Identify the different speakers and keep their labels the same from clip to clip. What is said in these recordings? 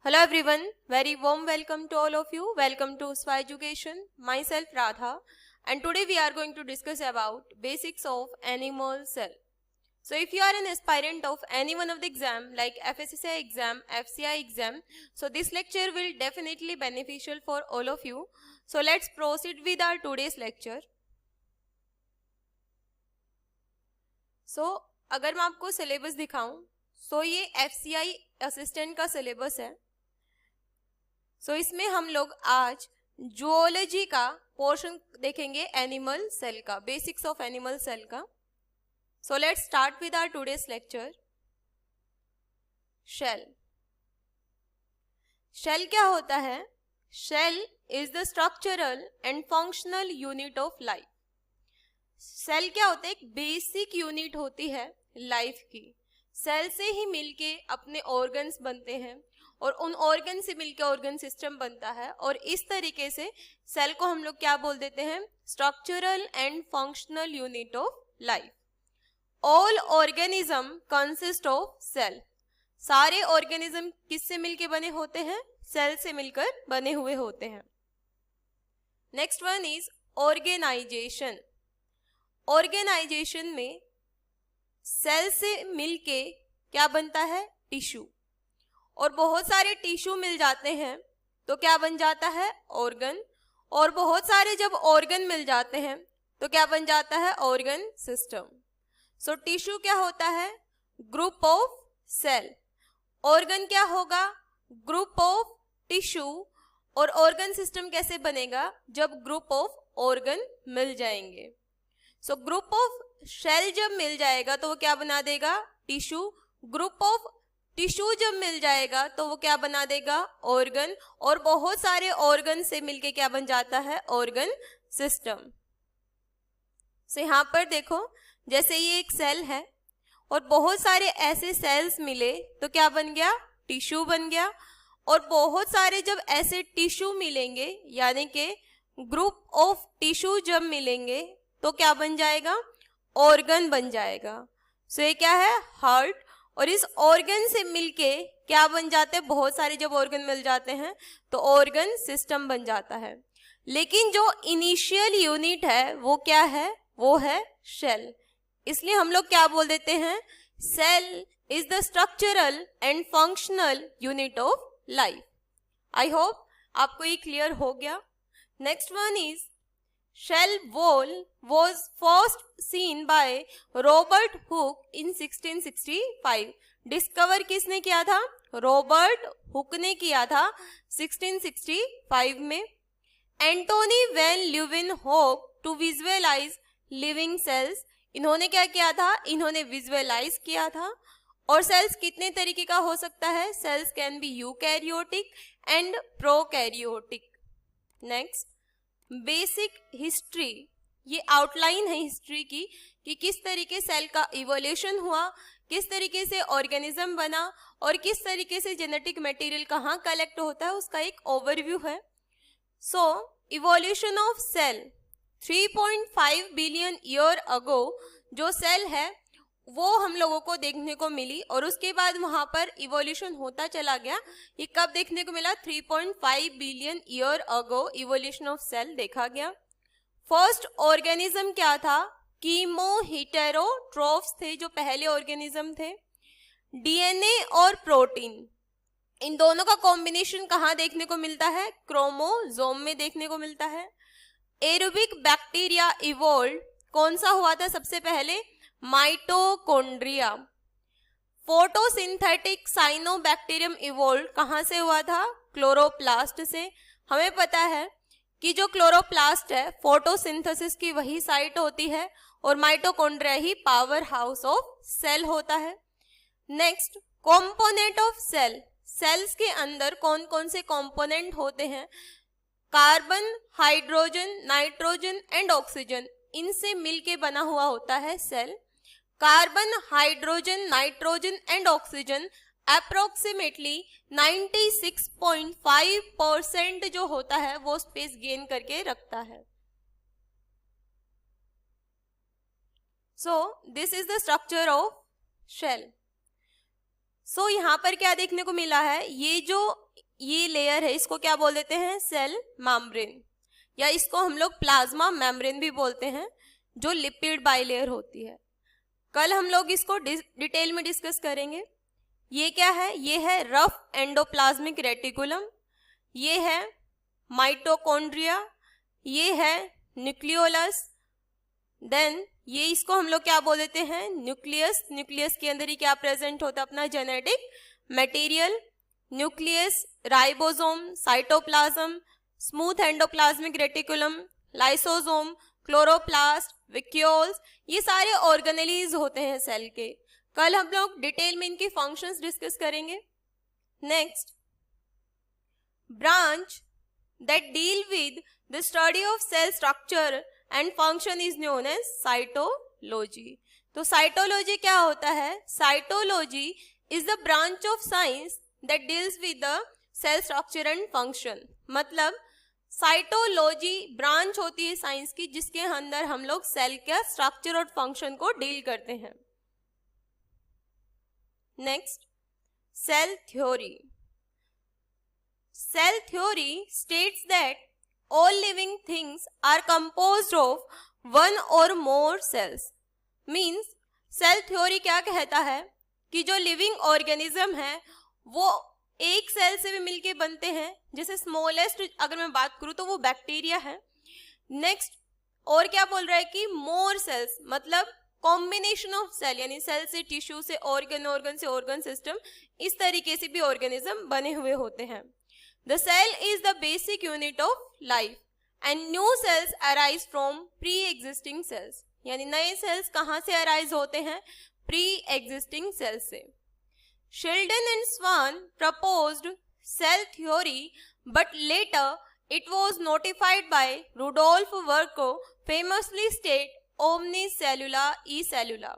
Speaker 1: Hello everyone, very warm welcome to all of you. Welcome to SWA Education. Myself Radha, and today we are going to discuss about basics of animal cell. So if you are an aspirant of any one of the exam like FSSAI exam, FCI exam, so this lecture will definitely beneficial for all of you. So let's proceed with our today's lecture. So अगर मैं आपको syllabus दिखाऊं, so ये FCI assistant का syllabus है. सो इसमें हम लोग आज जूलॉजी का पोर्शन देखेंगे, एनिमल सेल का, बेसिक्स ऑफ एनिमल सेल का. So let's start with our today's lecture. Cell. Cell क्या होता है? Cell is the structural and functional unit of life. Cell क्या होता है? एक बेसिक यूनिट होती है लाइफ की. सेल से ही मिलके अपने ऑर्गन्स बनते हैं और उन ऑर्गन से मिलकर ऑर्गन सिस्टम बनता है, और इस तरीके से सेल को हम लोग क्या बोल देते हैं? Structural and functional unit of life. All organism consist of cell. सारे ऑर्गेनिज्म किससे मिलके बने होते हैं? सेल से मिलकर बने हुए होते हैं. Next one is organisation. Organisation में सेल से मिलके क्या बनता है? टिश्यू. और बहुत सारे टिश्यू मिल जाते हैं तो क्या बन जाता है? ऑर्गन. और बहुत सारे जब ऑर्गन मिल जाते हैं तो क्या बन जाता है? Organ system. सो टिश्यू क्या होता है? Group of cell. ऑर्गन क्या होगा? Group of tissue. और ऑर्गन सिस्टम कैसे बनेगा? जब ग्रुप ऑफ ऑर्गन मिल जाएंगे. सो ग्रुप ऑफ सेल जब मिल जाएगा तो वो क्या बना देगा? टिश्यू. ग्रुप ऑफ टिश्यू जब मिल जाएगा तो वो क्या बना देगा? ऑर्गन. और बहुत सारे ऑर्गन से मिलके क्या बन जाता है? Organ system. सो यहाँ पर देखो, जैसे ये एक सेल है और बहुत सारे ऐसे सेल्स मिले तो क्या बन गया? टिश्यू बन गया. और बहुत सारे जब ऐसे टिश्यू मिलेंगे, यानी कि ग्रुप ऑफ टिश्यू जब मिलेंगे तो क्या बन जाएगा? ऑर्गन बन जाएगा. सो ये क्या है? हार्ट. और इस ऑर्गन से मिलके क्या बन जाते हैं? बहुत सारे जब ऑर्गन मिल जाते हैं तो ऑर्गन सिस्टम बन जाता है. लेकिन जो इनिशियल यूनिट है वो क्या है? वो है सेल. इसलिए हम लोग क्या बोल देते हैं? Cell is the structural and functional unit of life. I hope आपको ये क्लियर हो गया. Next one is shell wall was first seen by Robert Hooke in 1665. Discover किसने किया था? रॉबर्ट हुक ने किया था 1665 में. Antonie van Leeuwenhoek to visualize living cells. इन्होंने क्या किया था? इन्होंने विजुअलाइज किया था. और सेल्स कितने तरीके का हो सकता है? Cells can be eukaryotic and prokaryotic. Next, basic history. ये आउटलाइन है हिस्ट्री की कि किस तरीके सेल का इवोल्यूशन हुआ, किस तरीके से ऑर्गेनिज्म बना और किस तरीके से जेनेटिक मटेरियल कहाँ कलेक्ट होता है, उसका एक ओवरव्यू है. So evolution of cell 3.5 billion year ago जो सेल है वो हम लोगों को देखने को मिली, और उसके बाद वहां पर इवोल्यूशन होता चला गया. ये कब देखने को मिला? 3.5 billion year ago evolution of cell देखा गया. फर्स्ट ऑर्गेनिज्म क्या था? कीमो हेटेरोट्रोफ्स थे जो पहले ऑर्गेनिज्म थे. डीएनए और प्रोटीन, इन दोनों का कॉम्बिनेशन कहाँ देखने को मिलता है? क्रोमोसोम में देखने को मिलता है. Aerobic bacteria evolve. कौन सा हुआ था सबसे पहले? माइटोकॉन्ड्रिया. फोटोसिंथेटिक साइनोबैक्टीरियम इवोल्व कहाँ से हुआ था? क्लोरोप्लास्ट से. हमें पता है कि जो क्लोरोप्लास्ट है फोटोसिंथेसिस की वही साइट होती है, और माइटोकॉन्ड्रिया ही पावर हाउस ऑफ सेल होता है. Next, component of cell. Cells के अंदर कौन कौन से कंपोनेंट होते हैं? Carbon, hydrogen, nitrogen and oxygen. इनसे मिलके बना हुआ होता है cell. Carbon, hydrogen, nitrogen and oxygen approximately 96.5% जो होता है वो स्पेस गेन करके रखता है. So this is the structure of shell. So यहाँ पर क्या देखने को मिला है? ये जो ये लेयर है, इसको क्या बोल देते हैं? सेल मेम्ब्रेन, या इसको हम लोग प्लाज्मा मेम्ब्रेन भी बोलते हैं, जो लिपिड बाइलेयर होती है। कल हम लोग इसको डिटेल में डिस्कस करेंगे। ये क्या है? ये है रफ एंडोप्लाज्मिक रेटिकुलम, ये है माइटोकॉन्ड्रिया, ये है न्यूक्लियोलस, देन ये इसको हम लोग क्या बोल देते हैं? न्यूक्लियस। न्यूक्लियस के अंदर ही क्या प्रेजेंट होता है? अपना genetic material. Nucleus, ribosome, cytoplasm, smooth endoplasmic reticulum, lysosome, chloroplast, vacuoles, ये सारे ऑर्गेनेलीज होते हैं सेल के। कल हम लोग डिटेल में इनकी फंक्शंस डिस्कस करेंगे। Next, branch that deal with the study of cell structure and function is known as cytology। तो साइटोलॉजी क्या होता है? Cytology is the branch of science that deals with the cell structure and function। मतलब cytology branch होती है science की, जिसके अंदर हम लोग सेल का स्ट्रक्चर और फंक्शन को डील करते हैं। Next, cell theory. Cell theory states that all living things are composed of one or more cells। Means cell theory क्या कहता है कि जो living organism है वो एक सेल से भी मिलके बनते हैं। जैसे स्मॉलेस्ट अगर मैं बात करूँ तो वो बैक्टीरिया है। नेक्स्ट, और क्या बोल रहा है कि मोर सेल्स, मतलब कॉम्बिनेशन ऑफ सेल, यानी सेल से टिश्यू से ऑर्गन, ऑर्गन से ऑर्गन सिस्टम, इस तरीके से भी ऑर्गेनिज्म बने हुए होते हैं। The cell is the basic unit of life and new cells arise from pre-existing cells। यानी नए सेल्स कहाँ से arise होते हैं? Pre-existing cells से। Sheldon and Swan proposed cell theory, but later it was notified by Rudolf Virchow, famously state omnis cellula e cellula।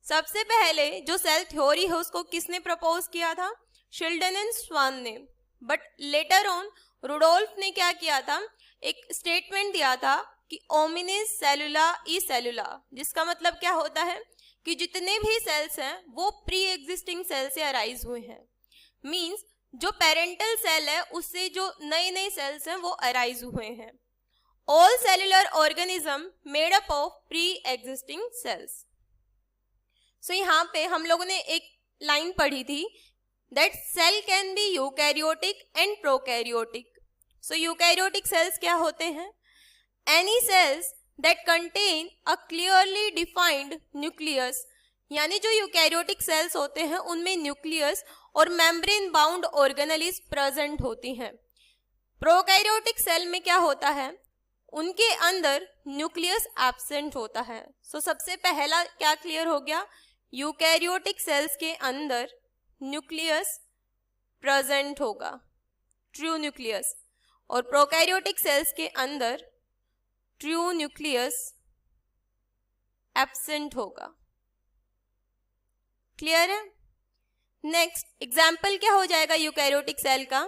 Speaker 1: सबसे पहले जो सेल थ्योरी है उसको किसने प्रपोज किया था? शिल्डन एंड स्वान ने। बट लेटर ऑन रुडोल्फ ने क्या किया था? एक स्टेटमेंट दिया था कि ओमिनिस सेलुला ई सेलुला, जिसका मतलब क्या होता है कि जितने भी सेल्स हैं वो प्री एग्जिस्टिंग सेल से अराइज हुए हैं। मींस जो पेरेंटल सेल है उससे जो नए नए सेल्स हैं वो अराइज हुए हैं। All cellular organism made up of pre existing cells. So यहाँ पे हम लोगों ने एक लाइन पढ़ी थी that cell can be eukaryotic and prokaryotic। So eukaryotic cells क्या होते हैं? Any cells that contain a clearly defined nucleus, यानी जो eukaryotic cells होते हैं उनमें न्यूक्लियस और मेम्ब्रेन बाउंड ऑर्गेनेलीज प्रेजेंट होती हैं। प्रोकैरियोटिक सेल में क्या होता है? उनके अंदर न्यूक्लियस एब्सेंट होता है। सो सबसे पहला क्या क्लियर हो गया? यूकैरियोटिक सेल्स के अंदर न्यूक्लियस प्रेजेंट होगा, ट्रू न्यूक्लियस, और प्रोकैरियोटिक सेल्स के अंदर ट्रू न्यूक्लियस एब्सेंट होगा। क्लियर है? नेक्स्ट एग्जाम्पल क्या हो जाएगा यूकैरियोटिक सेल का?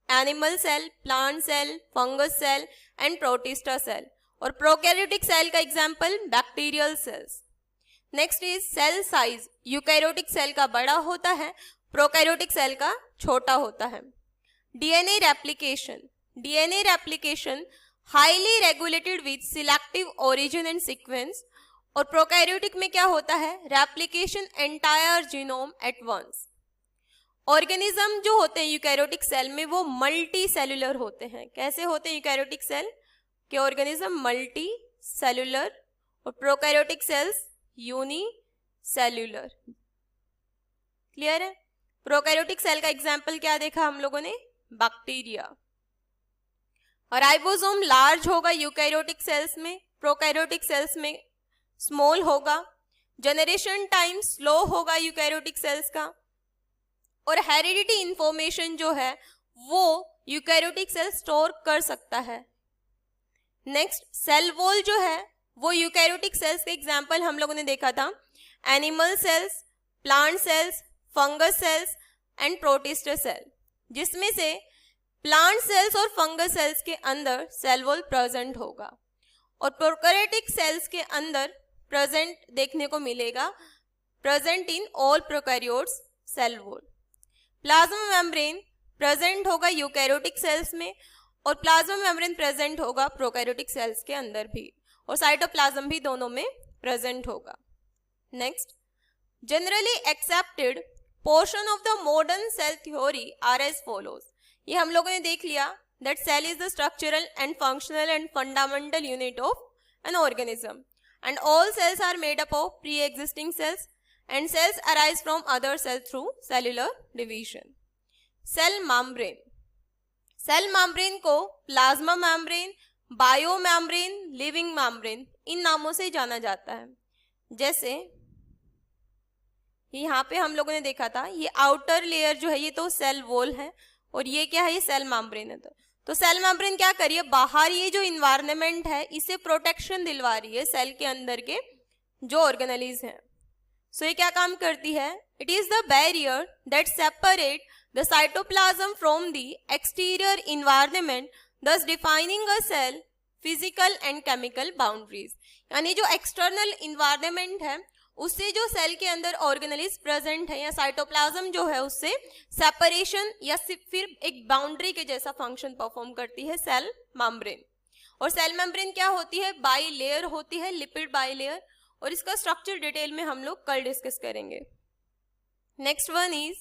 Speaker 1: Animal cell, plant cell, fungus cell and protista cell. और प्रोकैरियोटिक सेल का example bacterial cells. Next is cell size. Eukaryotic cell का बड़ा होता है, प्रोकैरियोटिक सेल का छोटा होता है। DNA replication. DNA replication highly regulated with selective origin and sequence. और प्रोकैरियोटिक में क्या होता है? Replication entire genome at once. Organism जो होते हैं यूकैरियोटिक सेल में वो मल्टी सेलुलर होते हैं। कैसे होते हैं यूकैरियोटिक सेल के ऑर्गेनिज्म? मल्टी सेलुलर, और prokaryotic cells unicellular. Clear है? प्रोकैरियोटिक सेल का एग्जाम्पल क्या देखा हम लोगों ने? बैक्टीरिया। और राइबोसोम लार्ज होगा यूकैरियोटिक सेल्स में, प्रोकैरियोटिक सेल्स में स्मॉल होगा। जनरेशन टाइम स्लो होगा यूकैरियोटिक सेल्स का। और हेरिडिटी इंफॉर्मेशन जो है वो यूकैरियोटिक सेल स्टोर कर सकता है। नेक्स्ट, सेल वॉल जो है वो यूकैरियोटिक सेल्स के एग्जाम्पल हम लोगों ने देखा था, animal cells, plant cells, fungus cells and protista cell, जिसमें से प्लांट सेल्स और फंगस सेल्स के अंदर सेल वॉल प्रेजेंट होगा। और प्रोकैरियोटिक सेल्स के अंदर प्रेजेंट देखने को मिलेगा, present in all prokaryotes cell wall. Plasma membrane present होगा यूकैरियोटिक सेल्स में, और प्लाज्मा मेम्ब्रेन प्रेजेंट होगा प्रोकैरियोटिक सेल्स के अंदर भी, और साइटोप्लाज्म भी दोनों में प्रेजेंट होगा। Next, generally accepted portion of the modern cell theory are as follows. ये हम लोगों ने देख लिया that cell is the structural and functional and fundamental unit of an organism, and all cells are made up of pre-existing cells, and cells arise from other cells through cellular division. Cell membrane, cell membrane को plasma membrane, bio membrane, living membrane इन नामों से जाना जाता है। जैसे यहाँ पे हम लोगों ने देखा था, ये आउटर लेयर जो है ये तो सेल वॉल है, और ये क्या है, ये सेल मेम्ब्रेन है। तो सेल मेम्ब्रेन क्या करिए, बाहर ये जो इन्वायरमेंट है इसे प्रोटेक्शन दिलवा रही है सेल के अंदर के जो ऑर्गेनेलीज हैं। सो ये क्या काम करती है, it is the barrier that separate the cytoplasm from the exterior environment, thus defining a cell physical and chemical boundaries. यानी जो एक्सटर्नल इन्वायरमेंट है उससे जो सेल के अंदर ऑर्गेनेलीज प्रेजेंट है या साइटोप्लाज्म जो है उससे सेपरेशन या फिर एक बाउंड्री के जैसा फंक्शन परफॉर्म करती है सेल मेम्ब्रेन। और सेल मेम्ब्रेन क्या होती है, बाई लेयर होती है, लिपिड बाई लेयर, और इसका स्ट्रक्चर डिटेल में हम लोग कल डिस्कस करेंगे। Next one is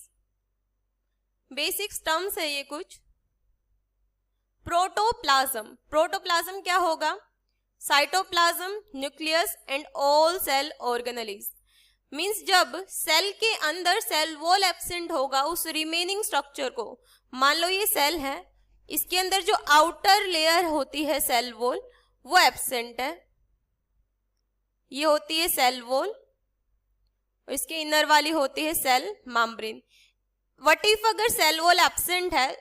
Speaker 1: basic terms है ये कुछ। प्रोटोप्लाज्म, प्रोटोप्लाज्म क्या होगा, cytoplasm, nucleus and all cell organelles. Means जब सेल के अंदर सेल वॉल एब्सेंट होगा उस रिमेनिंग स्ट्रक्चर को, मान लो ये सेल है, इसके अंदर जो आउटर लेयर होती है सेल वॉल वो एब्सेंट है, ये होती है सेल वॉल, और इसके इनर वाली होती है सेल मेम्ब्रेन। व्हाट इफ अगर सेल वॉल एब्सेंट है,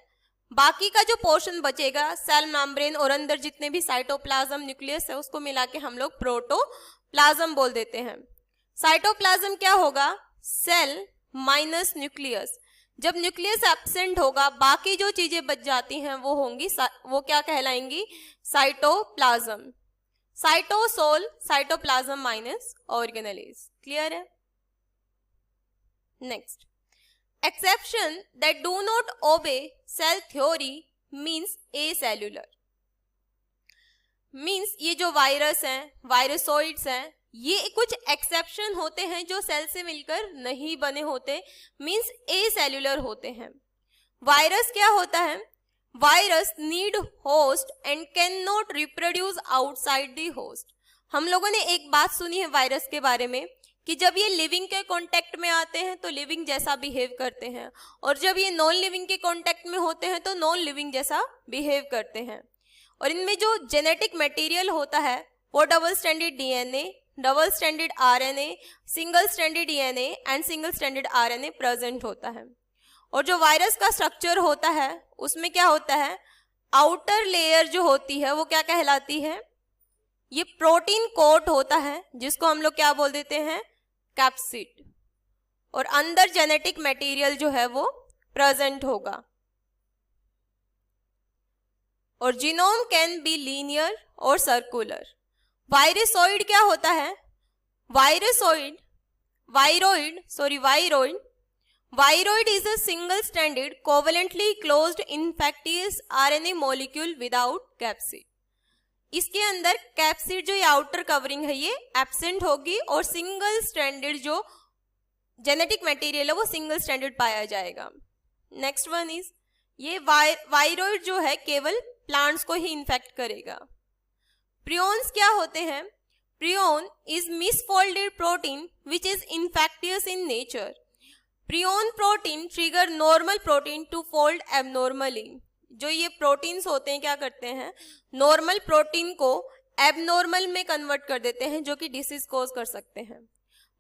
Speaker 1: बाकी का जो पोर्शन बचेगा सेल मेम्ब्रेन और अंदर जितने भी साइटोप्लाज्म न्यूक्लियस है उसको मिला के हम लोग प्रोटोप्लाज्म बोल देते हैं। साइटोप्लाज्म क्या होगा, सेल माइनस न्यूक्लियस। जब न्यूक्लियस एब्सेंट होगा बाकी जो चीजें बच जाती हैं वो होंगी, वो क्या कहलाएंगी, cytoplasm. Cytosol, cytoplasm minus organelles. Clear है। Next, exception that do not obey cell theory means acellular। Means ये जो वायरस हैं, वायरसोइड्स हैं, ये कुछ एक्सेप्शन होते हैं जो सेल से मिलकर नहीं बने होते, मीन्स एसेल्युलर होते हैं। वायरस क्या होता है, virus need host and can not reproduce outside the host. हम लोगों ने एक बात सुनी है वायरस के बारे में कि जब ये लिविंग के कांटेक्ट में आते हैं तो लिविंग जैसा बिहेव करते हैं, और जब ये नॉन लिविंग के कांटेक्ट में होते हैं तो नॉन लिविंग जैसा बिहेव करते हैं। और इनमें जो जेनेटिक मटेरियल होता है वो double stranded DNA, double stranded RNA, single stranded DNA and single stranded RNA present होता है। और जो वायरस का स्ट्रक्चर होता है उसमें क्या होता है, आउटर लेयर जो होती है वो क्या कहलाती है, ये प्रोटीन कोट होता है जिसको हम लोग क्या बोल देते हैं, कैप्सिड। और अंदर जेनेटिक मटेरियल जो है वो प्रेजेंट होगा। और जीनोम कैन बी लीनियर और सर्कुलर। वायरसोइड क्या होता है, virusoid, viroid is a single stranded covalently closed infectious RNA molecule without capsid. इसके अंदर कैप्सिड जो ये आउटर कवरिंग है ये एब्सेंट होगी, और सिंगल स्ट्रैंडेड जो जेनेटिक मटेरियल है वो सिंगल स्ट्रैंडेड पाया जाएगा। नेक्स्ट वन इज, ये वायरोइड जो है केवल प्लांट्स को ही इन्फेक्ट करेगा। प्रियोन्स क्या होते हैं, prion is misfolded protein which is infectious in nature. Prion protein trigger normal protein to fold abnormally. जो ये प्रोटीन्स होते हैं क्या करते हैं, नॉर्मल प्रोटीन को एबनॉर्मल में कन्वर्ट कर देते हैं जो कि डिसीज कॉज कर सकते हैं।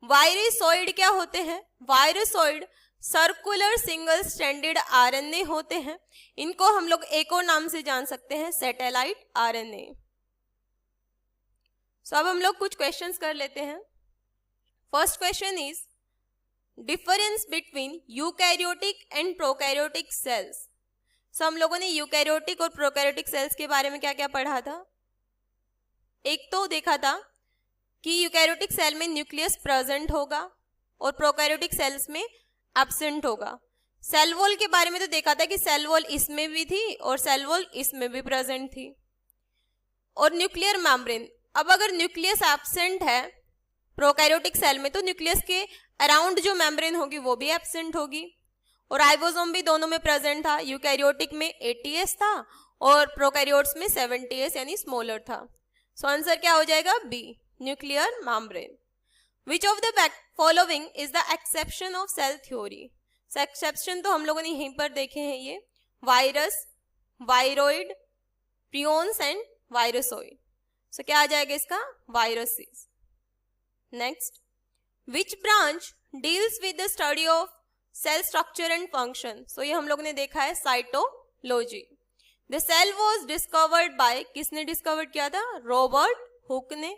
Speaker 1: वायरसोइड क्या होते हैं, वायरसोइड सर्कुलर सिंगल स्ट्रैंडेड आरएनए होते हैं। इनको हम लोग एक और नाम से जान सकते हैं, सैटेलाइट आरएनए। सो अब हम लोग कुछ क्वेश्चंस कर लेते हैं। First question is difference between eukaryotic and prokaryotic cells. So हम लोगों ने यूकैरियोटिक और प्रोकैरियोटिक सेल्स के बारे में क्या क्या पढ़ा था। एक तो देखा था कि यूकैरियोटिक सेल में न्यूक्लियस प्रेजेंट होगा और प्रोकैरियोटिक सेल्स में एब्सेंट होगा। सेल वॉल के बारे में तो देखा था कि सेल वॉल इसमें भी थी और सेल वॉल इसमें भी प्रेजेंट थी। और न्यूक्लियर मेम्ब्रेन, अब अगर न्यूक्लियस एब्सेंट है प्रोकैरियोटिक सेल में तो न्यूक्लियस के अराउंड जो मेम्ब्रेन होगी वो भी एब्सेंट होगी। और राइबोसोम भी दोनों में प्रेजेंट था, यूकैरियोटिक में 80S था और प्रोकैरियोट्स में 70S यानी स्मॉलर था। सो आंसर क्या हो जाएगा? B, nuclear membrane. Which of the following is the exception of cell theory? Exception तो हम लोगों ने यहीं पर देखे हैं, ये virus, viroid, prions and virusoid. So क्या आ जाएगा इसका? Viruses. Next, which branch deals with the study of cell structure and function? So ये हम लोग ने देखा है cytology. The cell was discovered by, किसने डिस्कवर किया था? रॉबर्ट हुक ने।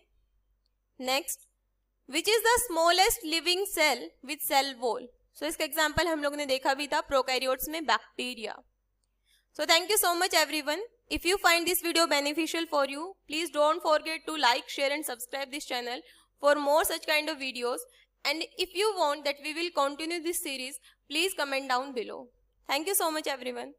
Speaker 1: Next, which is the smallest living cell with cell wall? So इसका एग्जाम्पल हम लोग ने देखा भी था प्रोकैरियोट्स में bacteria. So thank you so much everyone. If you find this video beneficial for you, please don't forget to like, share and subscribe this channel for more such kind of videos. And if you want that we will continue this series, please comment down below. Thank you so much everyone.